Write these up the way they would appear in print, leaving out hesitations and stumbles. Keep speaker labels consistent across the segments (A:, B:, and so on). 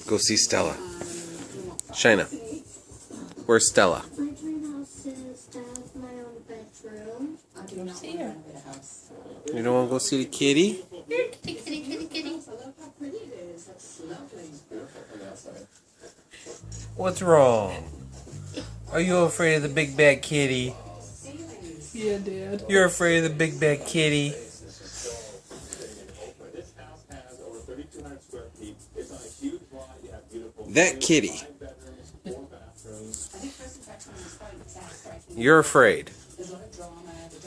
A: Go see Stella. Shina, where's Stella?
B: My dream house is to have my own bedroom.
C: I do not see her.
A: You don't want to go see the kitty?
C: Kitty.
A: What's wrong? Are you afraid of the big bad kitty?
C: Yeah, Dad.
A: You're afraid of the big bad kitty? That kitty. You're afraid.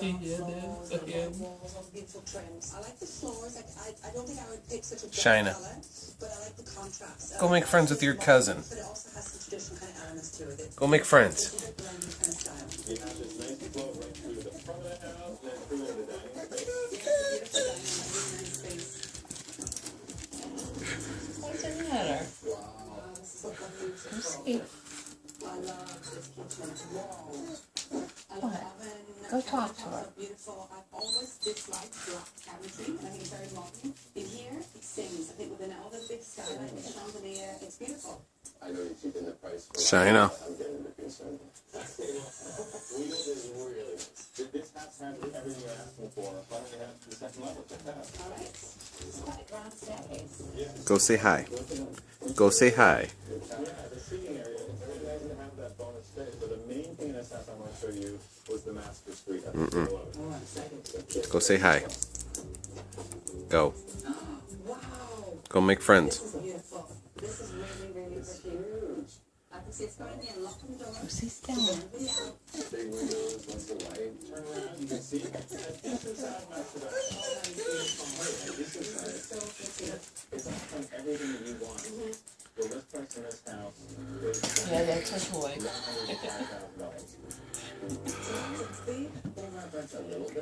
C: Yeah, Dad. Again.
A: Shina, go make friends with your cousin. Go make friends.
C: What's the matter? Let's see. What? Go talk to her.
D: Beautiful. I've always disliked black cabinetry, and I think it's very modern. In here, it sings. I think within all the big skylight, the chandelier, it's beautiful.
E: I know you're keeping the price.
A: Shina.
E: I'm getting a bit concerned. This house has everything you're asking for. Finally have the second level.
D: All right. It's quite a grand staircase.
A: Go say hi. Go say hi.
E: The seating area, it's very nice to have that bonus space, but the main thing in this house I want to show you was the master suite.
A: Go say hi. Go.
D: Wow.
A: Go make friends.
D: This is beautiful. This is really, really pretty. I can see it's going to be a locked door.
C: Go see Stella.
E: Big windows, once the light turn around, you can see this inside master it's offering everything that you want. The list price in this house is
C: Yeah, that's her toy.
E: $105,000. That's a little bit.